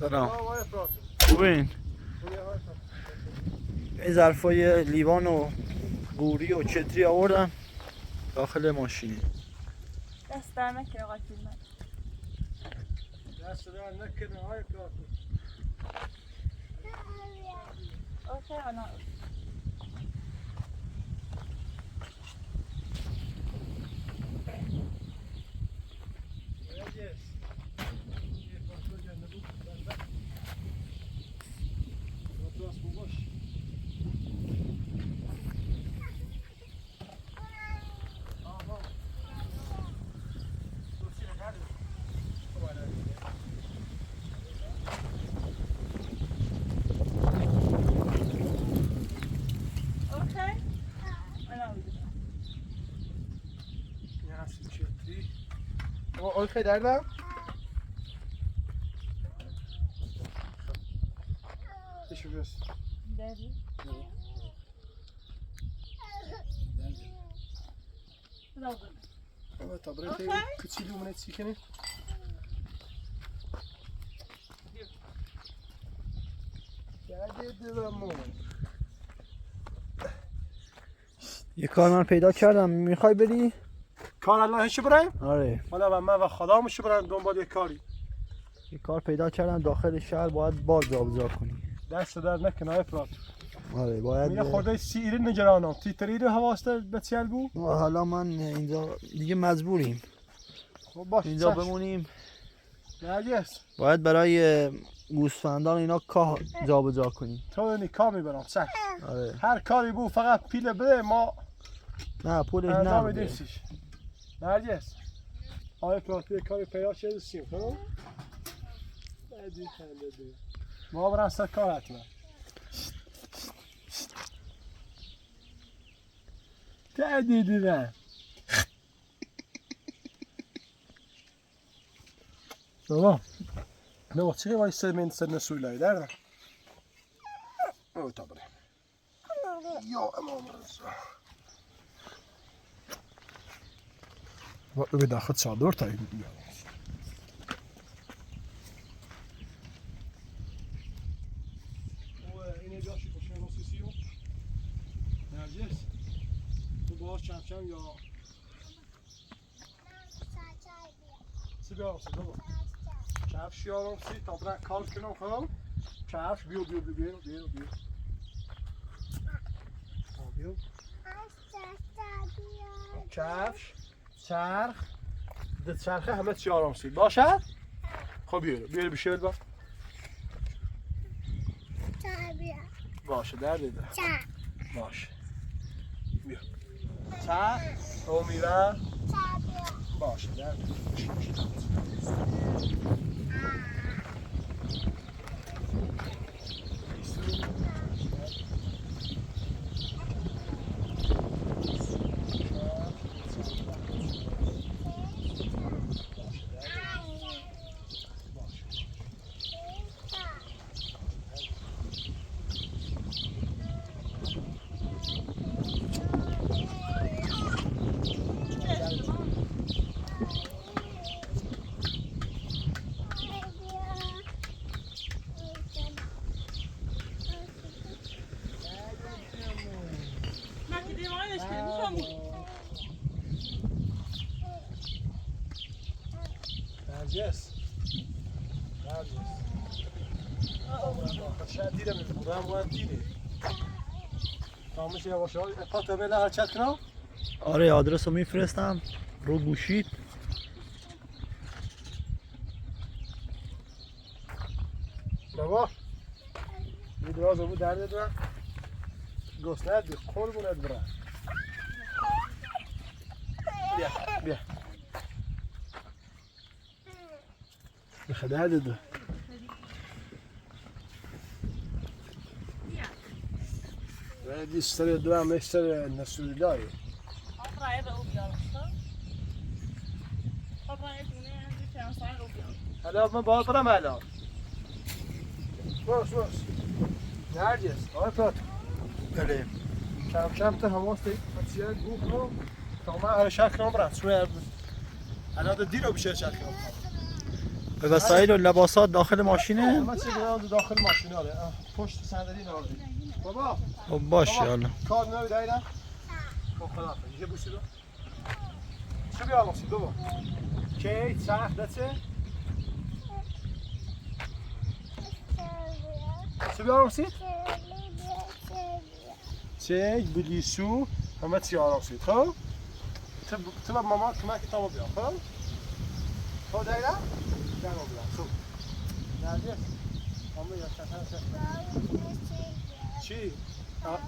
سلام. خوبین؟ این ظرفای لیوان و گوری و چتری آوردم داخل ماشینی. دست در نکنه آقای فیلمت. دست در نکنه آقای پراتو. اوکی آنا. اوکی دردم ایشو بس داری؟ ama tabrete küçülüyor mu ne çikeni? geldi devamı. یه کار من پیدا کردم میخوای بری؟ کار الله چی برای؟ آره حالا من و خدام چی برای دنبال یک کاری. یه کار پیدا کردم داخل شهر باید بار جابجا کنی. دست در نکن آقای پراتو. آره باید میگه خورده سیری نگرانم تیتریری حواسته به چیل بو؟ حالا من اینجا دیگه مجبوریم خب باش اینجا بمونیم. نرگس باید برای گوسفندان اینا کاه جابجا کنیم. تو نیکا میبرم چش. آره هر کاری بو فقط پیله بده ما نه پولش انجام نبوده. میدیمش. نرگس آقای پراتو کاری پیدا شده سیم خب؟ ندی خنده دی. ما برم سر کار حتما. تعدیدی نه. بابا نه وقتی که وایس من سر نسویلای دردم. او تابره. یا امام رضا. وقتی به داخل چادر تایی می‌بینم. اینه جاشی باشه نوسیسیو. نرجس. تو باش چمچم یا سیگار سیگار. کفش یارم سی تا برای کار کنم خب. کفش بیو کفش چرخ ده چرخه همه چی آرام سی باشه؟ خب بیار بشه با باشه در دیده باشه بیا او میره باشه در دیده نرجس شاید دیره میبودم باید دیره تامش یواش های اپاته بله حرکت کنم آره آدرس رو میفرستم رو گوشید. بابا میدواز رو بود درده دارم گسنه بی قربونت برم بیا بخده دو دی سر دو هم سر نسولی داری حالا من باید برم الان باش نرجس آقای پراتو بله کم تا حواس دید بچیه گوه کنم تا من هر شک کنم برم چون الان دیر رو بیشه شک کنم وسایل و لباسات داخل ماشینه؟ همه چی داخل ماشین آره. پشت صندلی نوردی. بابا خب باشه حالا. کار نوی دایره؟ خب خلاص یه بوسی دو. چه بیار ماسی بابا؟ کی سخت دسته؟ چه بیار ماسی؟ چه بلیسو همه چی آرامسی خب؟ تو با ماما کمک تو بیا خب؟ خب دایره؟ دایره بیا خب. نرگس ماما یا چطور چی؟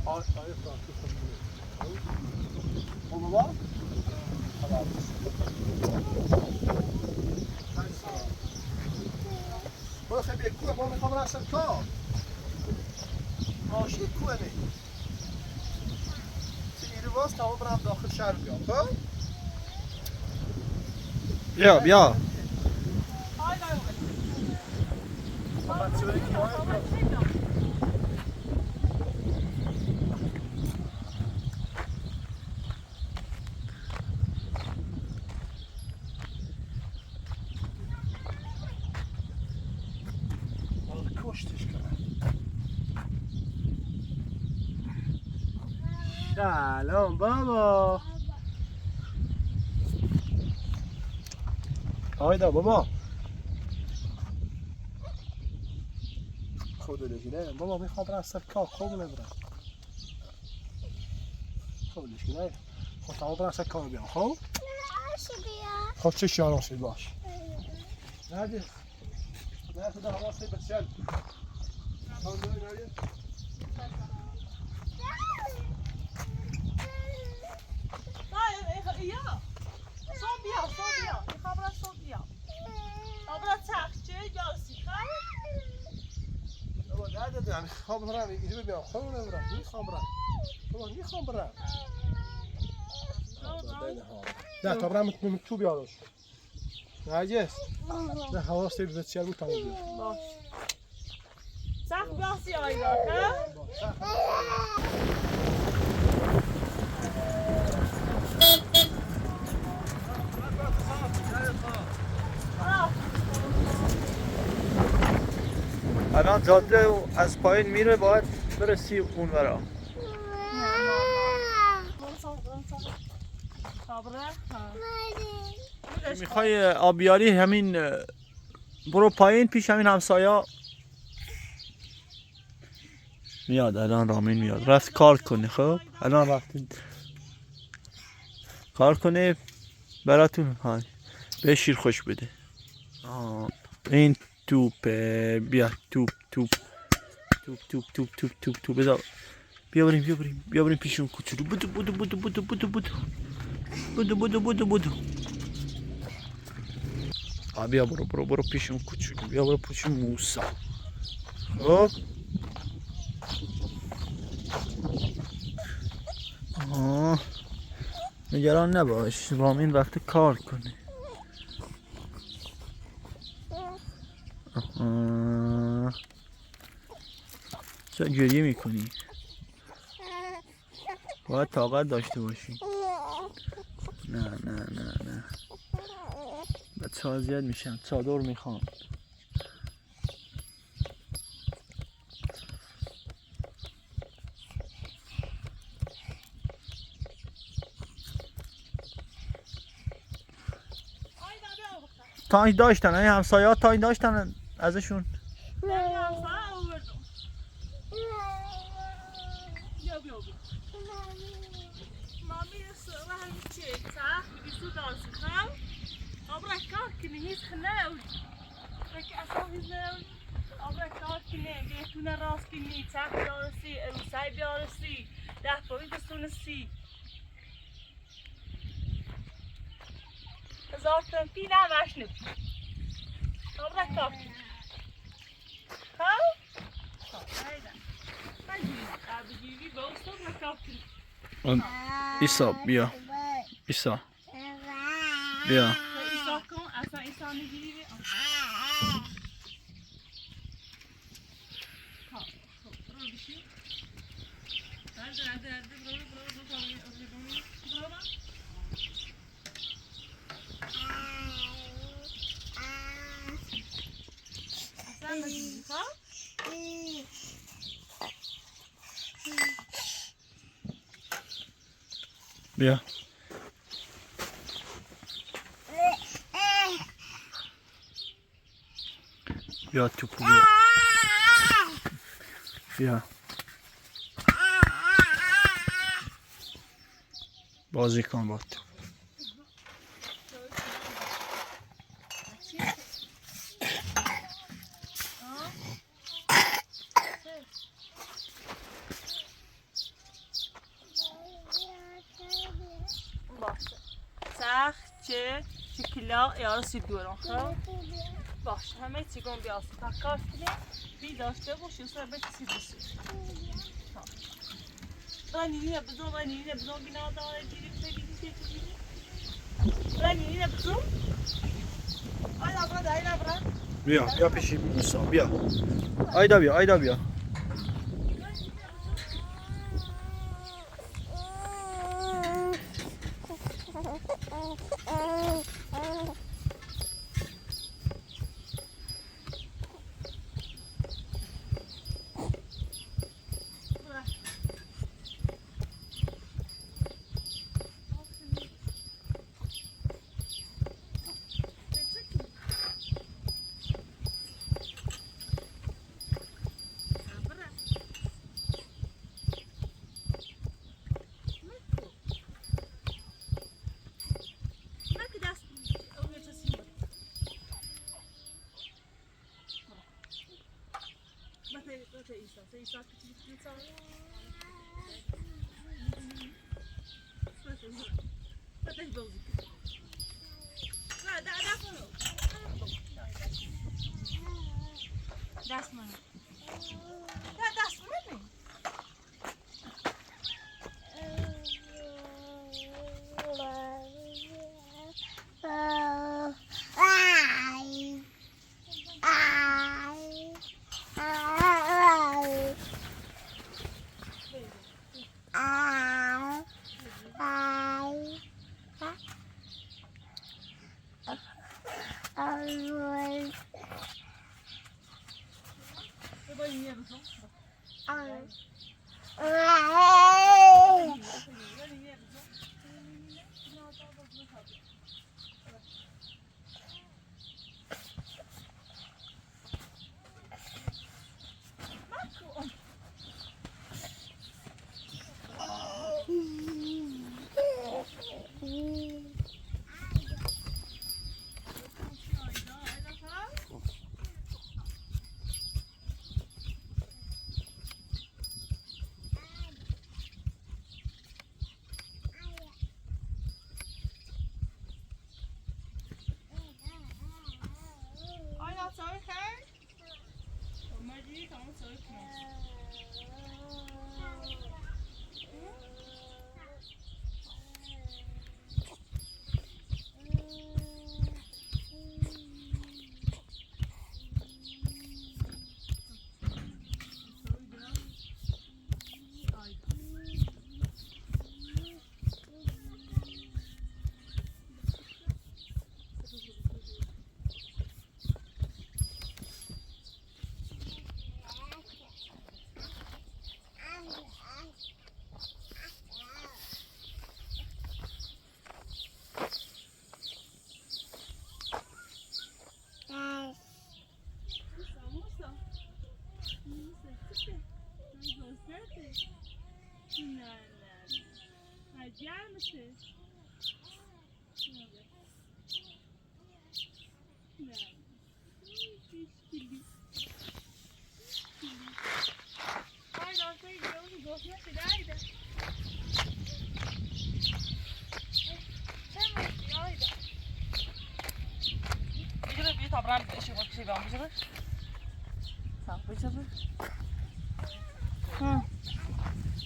آره خب بابا؟ برو خیلی کوه ما میخوام رفتم کار ماشین کوه نه چه باز تمام برم داخل شهر بیام خب؟ بیا کشتش کنم سلام بابا آیدا بابا خود نه بابا میخوام برم سر کار خوب نبرم خب نه خب تمام برم سر کار بیام خب خب چه شیارم شد باش نرگس نه تو در حواسته بچل خب دوی نرگس Ja, så bra. Jag kommer att så bra. Jag vill att jag ska بابا نه یعنی خواب برم اینجا بیام خواب نبرم میخوام برم بابا میخوام برم نه تا برم تو بیارش نرگس نه حواسته بچل بود تمام بیام باش. Zeg wel zie je dat, hè? الان جاده از پایین میره باید برسی اون ورا میخوای آبیاری همین برو پایین پیش همین همسایا میاد الان رامین میاد رفت کار کنه خب الان رفتید کار کنه براتون های به شیر خوش بده این توپه بیا توپ بذار بیا بریم پیشون کوچولو بودو بیا برو پیشون کوچولو بیا برو پیشون موسی خب نگران نباش رامین وقت کار کنه چرا گریه میکنی؟ باید طاقت داشته باشی نه بچه ها زیاد میشن چادر میخوام تانک داشتن این همسایه ها تانک داشتن ازشون Zaten pina varsnip. Dobra kapten. Ha? Hayda. Hadi. Abi gibi bolsa dobra kapten. İsa bia. İsa. Bia. İsa kon asa İsa ne gibi? Ha. Bro bir şey. Hadi. Bro. بیا بیا توپو بیا بیا بازی کن با تو باشه سخت چه شکلا یارسی دوران خب باشه همه چی گم بیاستی تا کار کنی بی داشته باشی و سر بچه سیزی سوی رنینی بزن بینا داره جیری بزن رنینی بزن آیدا برد آیدا برد بیا پیشی موسا بیا آیدا بیا دست من دست منه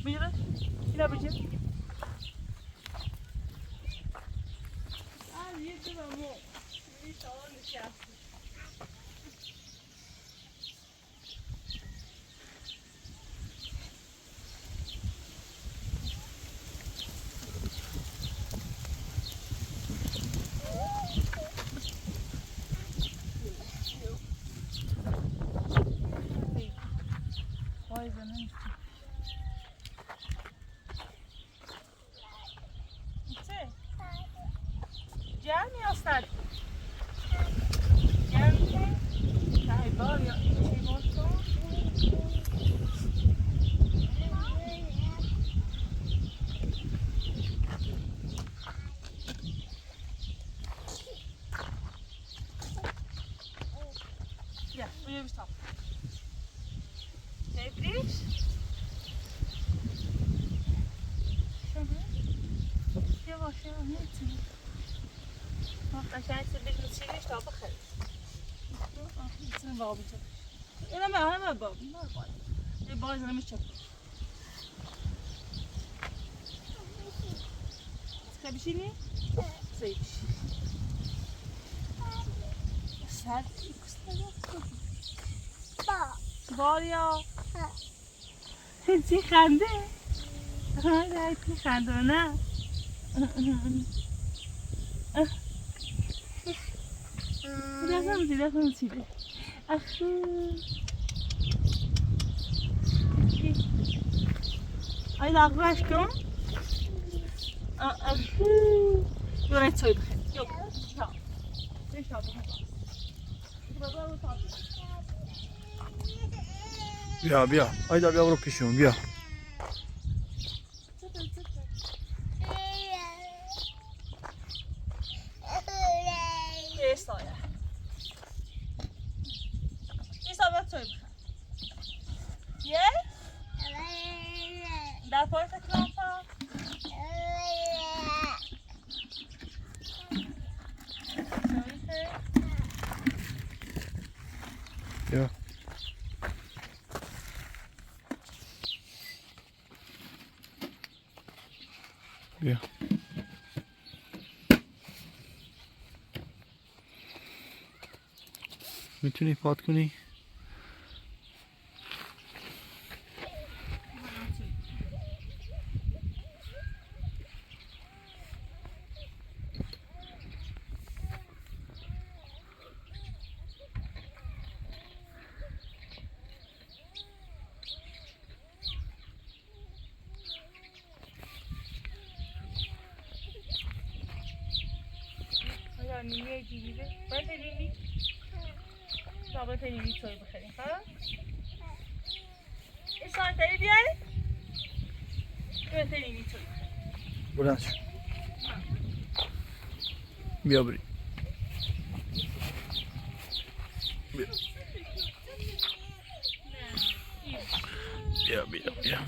Buyurun. İla bıcım. Al yedim ama. Bir tane nişastı. Vay canım. بخر گرده ته بار یا چی بار کن Ja, wil je even stappen? Nee, Dries? Yavaş yavaş ne için? Bak aşağıya bir müziği stappen geeft. Het is een babbeltje. Ja, maar babbel. Die boy is een beetje. Heb je zin in? Zeker. Sert. Var ya. Zie خنده. Hij خنده نه. Biraz mı Ay yaklaştım. Yok net soydu. Yok. Tamam. Ne yapalım? بیا آیدا بیا برو پیشون بیا Estağya. İsabet soydu. Ye? Daar poort de knappen. بیا بیا میتونی پات کنی؟ نیمه دیگه باید نیمی رابطه نیمی توی بخریم ها این ساعت داری بیاری رابطه نیمی توی بلند شو بیا بریم بیا بیا بیا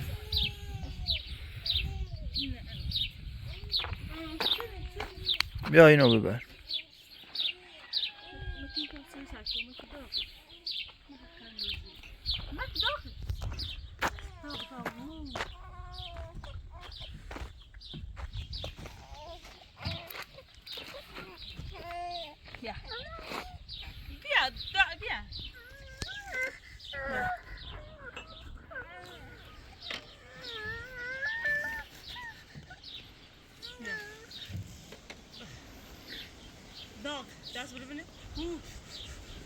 بیا اینو ببر Ja. Bia, bia. Ja. Dog, dat is wat we nu.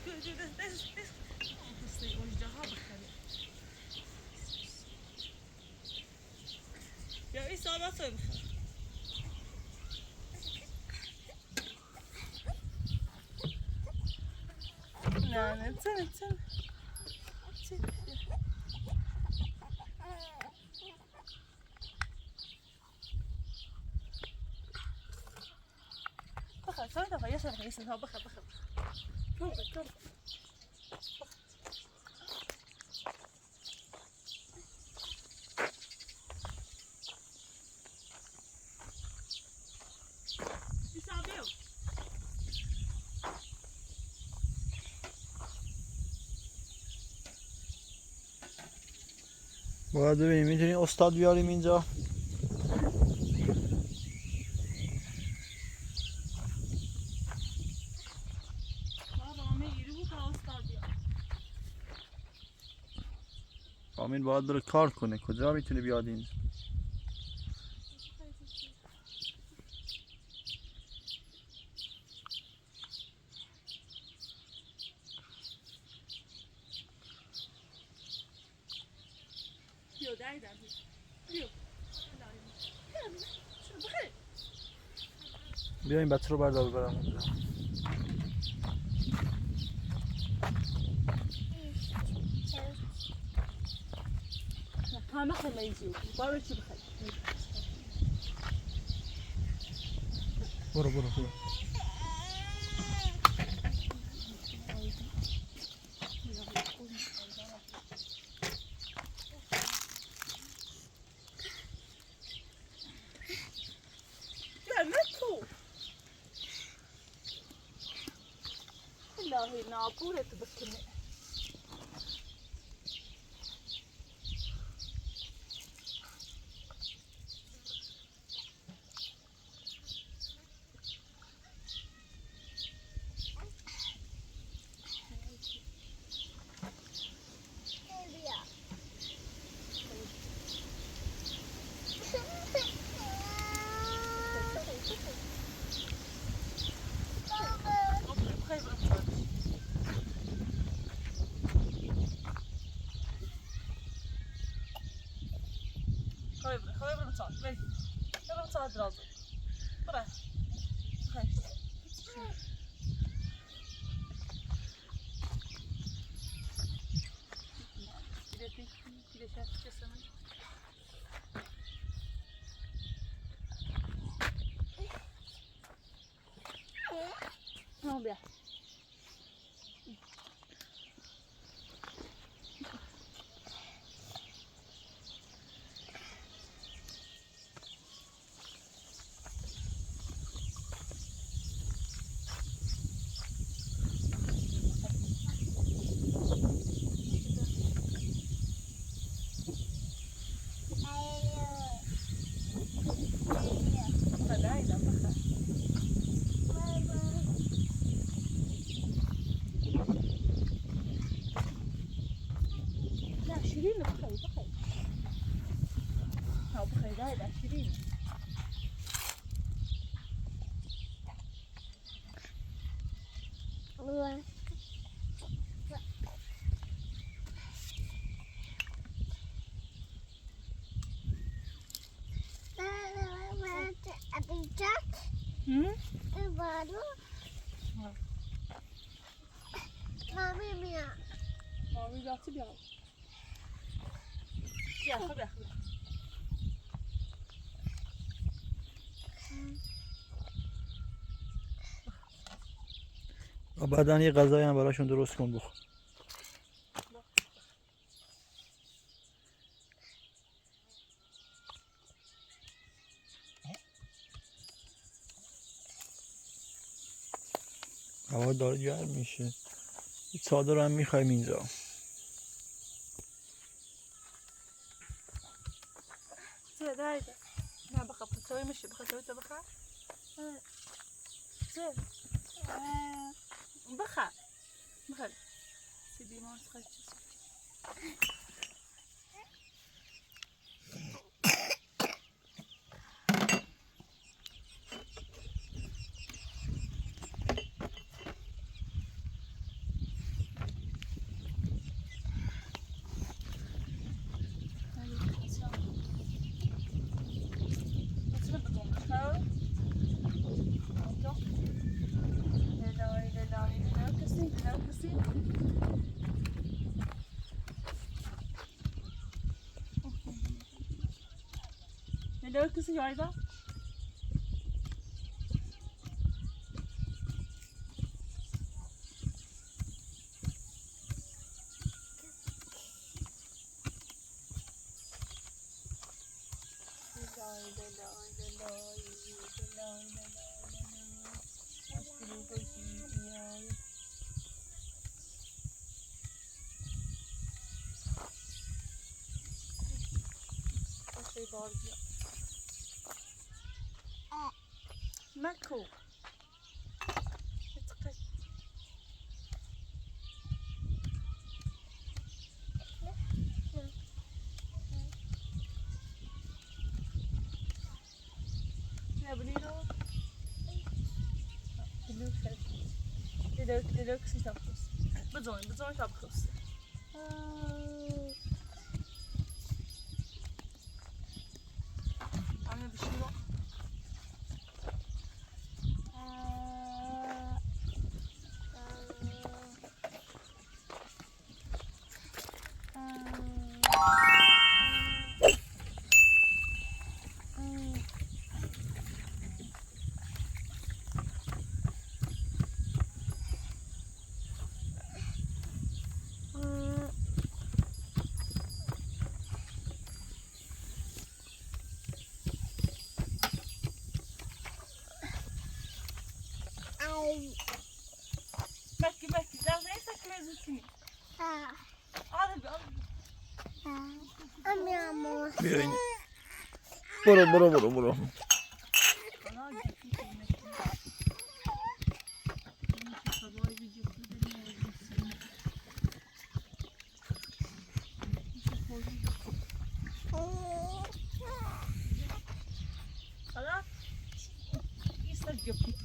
Dit is de oyuncağı bakalım. Ya isabet soymuş. Ne, sen. بخل يسر بخل كم باید ببینیم میتونی استاد بیاریم اینجا رامین باید بره کار کنه کجا میتونه بیاد اینجا بیا این بچه رو بردار ببرم اونجا. همه خیلی ایزی بارو چی بخواد برو برو برو. الهی ناپورت بکنه خواهی برو بچار بری برو بچار درازه برو خواهی پیده شد کسمه بیا شیرینه بخیر ها بخیر ده شیرینه Mami bia. Mami vart bra. Ja, bra. و بعدا یه غذایی هم براشون درست کن بخور. هوا داره گرم میشه. یه چادر هم میخوایم اینجا. چه دایده؟ نه بخواب توی میشه بخواب توی تو بخواب. چه؟ بخواب. بخواب. سیدی ماست خواهی چیزی. Hello, kızı yayda. Şey var ya. Mako. Ne biliyor? Biliyor kızı tapıyoruz. Bıcağın tapıyoruz. Anne bir şey yok. بكي بكي زي سكمة زوتيني هذا بقى بیاین برو خلاص يسجل كتير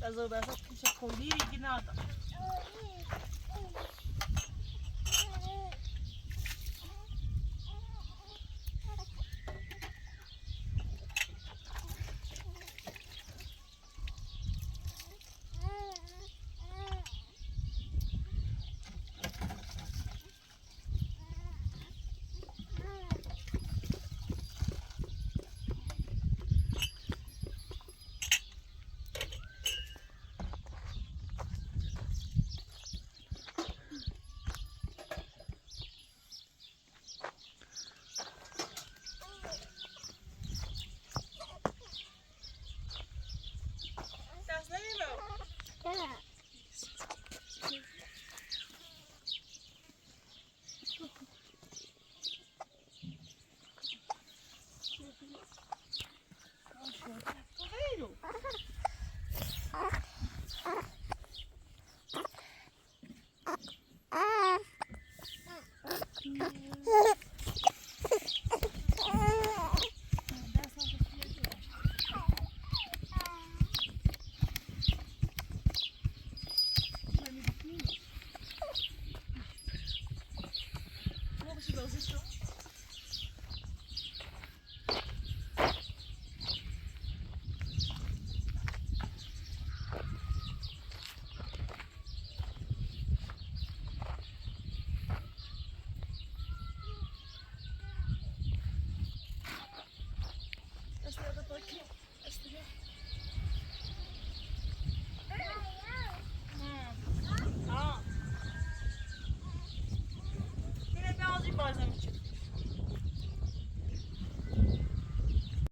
لازم بس كيش كولي جنادا Mogę się go zjeść?